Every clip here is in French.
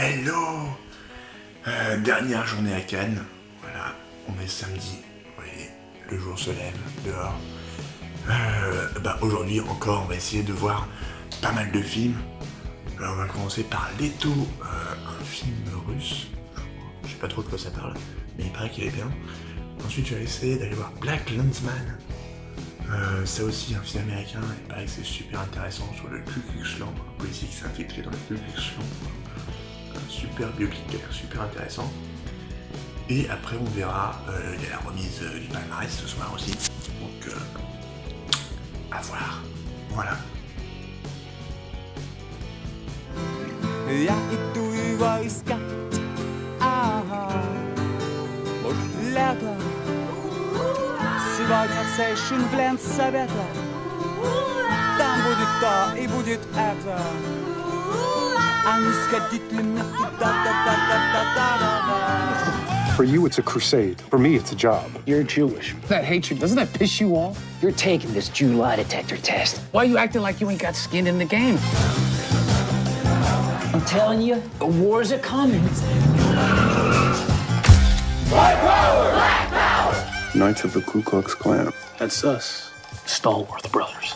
Hello. Dernière journée à Cannes, voilà, on est samedi, vous voyez, le jour se lève dehors. Aujourd'hui encore, on va essayer de voir pas mal de films. On va commencer par Leto, un film russe, je crois. Je sais pas trop de quoi ça parle, mais il paraît qu'il est bien. Ensuite, je vais essayer d'aller voir Black Landsman. Ça aussi, un film américain, il paraît que c'est super intéressant sur le Ku Klux Klan, un policier qui s'est infiltré dans le Ku Klux Klan. Un super biopic qui a l'air super intéressant. Et après, on verra, il y a la remise du palmarès ce soir aussi. Donc, à voir. Voilà. Ja, ik doe u wel eens kat. Aha. Может, лето. Сегодня все шинглен совета. Там будет то и будет это. А не сходить ли мне туда-да-да-да-да-да-да. For you, it's a crusade. For me, it's a job. You're Jewish. That hatred, doesn't that piss you off? You're taking this Jew lie detector test. Why are you acting like you ain't got skin in the game? I'm telling you, the wars are coming. White power! Black power! Knights of the Ku Klux Klan. That's us, Stallworth Brothers.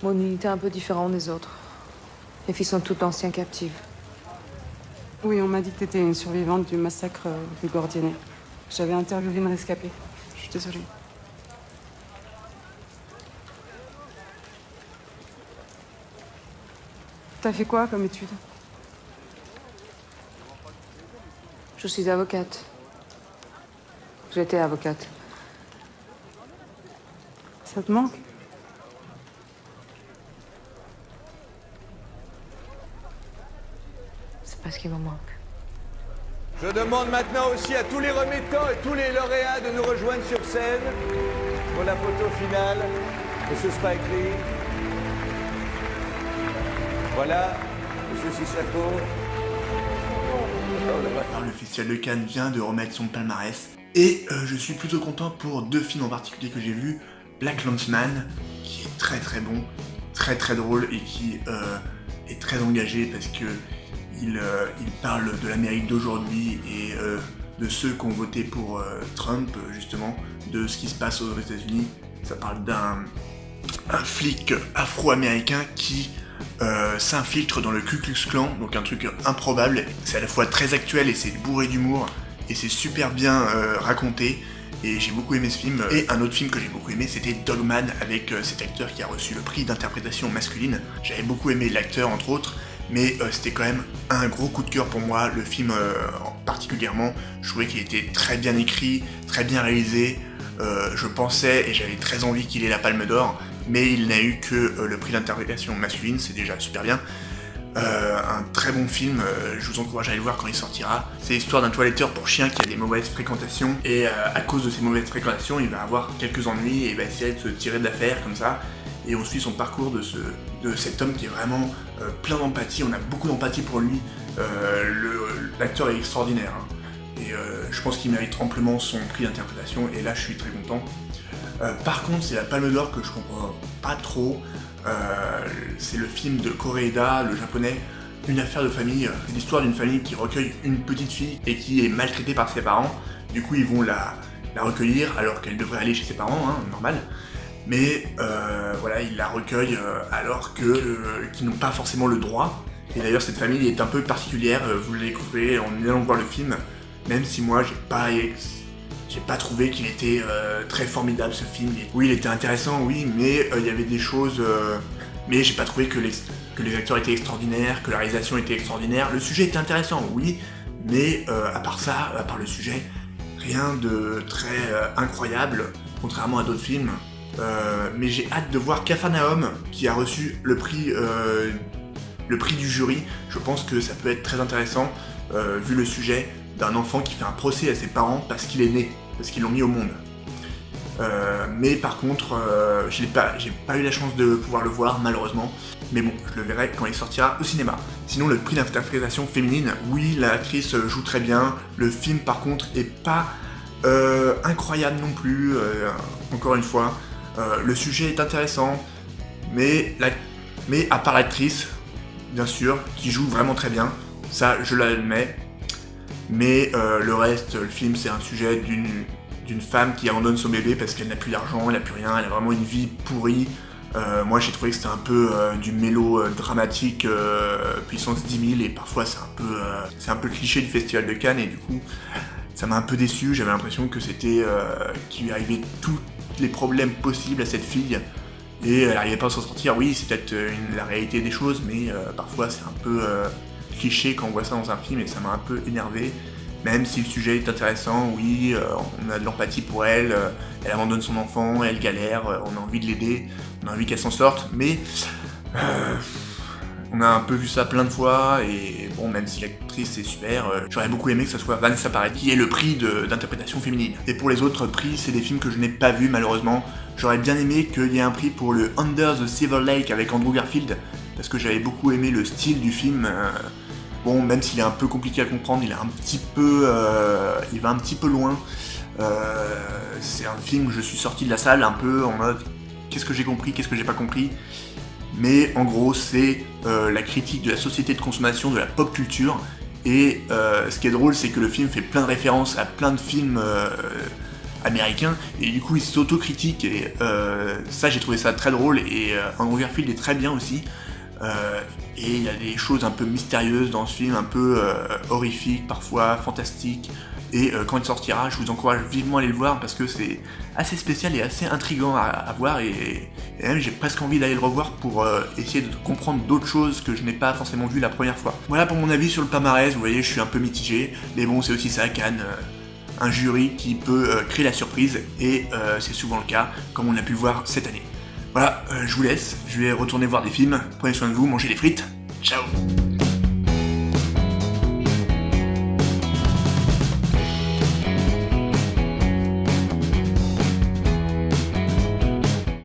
Mon unité est un peu différente des autres. Les filles sont toutes anciens captives. Oui, on m'a dit que t'étais une survivante du massacre du Gordiennet. J'avais interviewé une rescapée. Je suis désolée. T'as fait quoi comme étude? Je suis avocate. J'étais avocate. Ça te manque? C'est pas ce qui me manque. Je demande maintenant aussi à tous les remettants et tous les lauréats de nous rejoindre sur scène pour la photo finale. Monsieur Spike Lee. Voilà, Monsieur Sissako. Alors, le Festival de Cannes vient de remettre son palmarès. Et je suis plutôt content pour deux films en particulier que j'ai vus. Black Landsman, qui est très très bon, très très drôle et qui est très engagé parce que il parle de l'Amérique d'aujourd'hui et de ceux qui ont voté pour Trump, justement, de ce qui se passe aux États-Unis. Ça parle d'un flic afro-américain qui s'infiltre dans le Ku Klux Klan, donc un truc improbable. C'est à la fois très actuel et c'est bourré d'humour et c'est super bien raconté. Et j'ai beaucoup aimé ce film. Et un autre film que j'ai beaucoup aimé, c'était Dogman, avec cet acteur qui a reçu le prix d'interprétation masculine. J'avais beaucoup aimé l'acteur, entre autres. Mais c'était quand même un gros coup de cœur pour moi, le film particulièrement. Je trouvais qu'il était très bien écrit, très bien réalisé. Je pensais et j'avais très envie qu'il ait la Palme d'Or, mais il n'a eu que le prix d'interprétation masculine, c'est déjà super bien. Un très bon film, je vous encourage à aller le voir quand il sortira. C'est l'histoire d'un toiletteur pour chien qui a des mauvaises fréquentations, et à cause de ces mauvaises fréquentations, il va avoir quelques ennuis et il va essayer de se tirer de l'affaire comme ça. Et on suit son parcours de cet homme qui est vraiment plein d'empathie, on a beaucoup d'empathie pour lui. L'acteur est extraordinaire, hein. Et je pense qu'il mérite amplement son prix d'interprétation, et là je suis très content. Par contre, c'est la Palme d'Or que je comprends pas trop. C'est le film de Koreeda, le japonais, Une affaire de famille. C'est l'histoire d'une famille qui recueille une petite fille et qui est maltraitée par ses parents. Du coup, ils vont la recueillir alors qu'elle devrait aller chez ses parents, hein, normal. Mais voilà, ils la recueillent alors qu'ils n'ont pas forcément le droit. Et d'ailleurs, cette famille est un peu particulière, vous le découvrez en allant voir le film, même si moi, j'ai pas trouvé qu'il était très formidable, ce film. Oui, il était intéressant, oui, mais il y avait des choses... mais j'ai pas trouvé que les acteurs étaient extraordinaires, que la réalisation était extraordinaire. Le sujet était intéressant, oui, mais à part ça, à part le sujet, rien de très incroyable, contrairement à d'autres films. Mais j'ai hâte de voir Capharnaüm, qui a reçu le prix le prix du jury, je pense que ça peut être très intéressant, vu le sujet d'un enfant qui fait un procès à ses parents parce qu'il est né, parce qu'ils l'ont mis au monde. Mais par contre, j'ai pas eu la chance de pouvoir le voir, malheureusement. Mais bon, je le verrai quand il sortira au cinéma. Sinon, le prix d'interprétation féminine, oui, l'actrice joue très bien. Le film, par contre, est pas incroyable non plus, encore une fois. Le sujet est intéressant, mais à part l'actrice, bien sûr, qui joue vraiment très bien, ça, je l'admets. Mais le reste, le film, c'est un sujet d'une femme qui abandonne son bébé parce qu'elle n'a plus d'argent, elle n'a plus rien, elle a vraiment une vie pourrie. Moi j'ai trouvé que c'était un peu du mélo dramatique puissance 10 000 et parfois c'est un peu le cliché du festival de Cannes et du coup ça m'a un peu déçu. J'avais l'impression que c'était qu'il lui arrivait tous les problèmes possibles à cette fille et elle n'arrivait pas à s'en sortir. Oui, c'est peut-être la réalité des choses, mais parfois c'est un peu cliché quand on voit ça dans un film et ça m'a un peu énervé. Même si le sujet est intéressant, oui, on a de l'empathie pour elle, elle abandonne son enfant, elle galère, on a envie de l'aider, on a envie qu'elle s'en sorte, mais on a un peu vu ça plein de fois, et bon, même si l'actrice est super, j'aurais beaucoup aimé que ce soit Vanessa Paradis qui ait le prix d'interprétation féminine. Et pour les autres prix, c'est des films que je n'ai pas vus malheureusement. J'aurais bien aimé qu'il y ait un prix pour le Under the Silver Lake avec Andrew Garfield, parce que j'avais beaucoup aimé le style du film. Bon, même s'il est un peu compliqué à comprendre, il va un petit peu loin. C'est un film où je suis sorti de la salle un peu en mode qu'est-ce que j'ai compris, qu'est-ce que j'ai pas compris. Mais en gros, c'est la critique de la société de consommation, de la pop culture. Et ce qui est drôle, c'est que le film fait plein de références à plein de films américains. Et du coup, il s'autocritique. Et ça, j'ai trouvé ça très drôle. Et Andrew Garfield est très bien aussi. Et il y a des choses un peu mystérieuses dans ce film, un peu horrifiques, parfois fantastiques. Et quand il sortira, je vous encourage vivement à aller le voir parce que c'est assez spécial et assez intriguant à voir. Et même j'ai presque envie d'aller le revoir pour essayer de comprendre d'autres choses que je n'ai pas forcément vues la première fois. Voilà pour mon avis sur le palmarès. Vous voyez, je suis un peu mitigé. Mais bon, c'est aussi ça à Cannes. Un jury qui peut créer la surprise. Et c'est souvent le cas, comme on a pu le voir cette année. Voilà, je vous laisse, je vais retourner voir des films, prenez soin de vous, mangez des frites, ciao.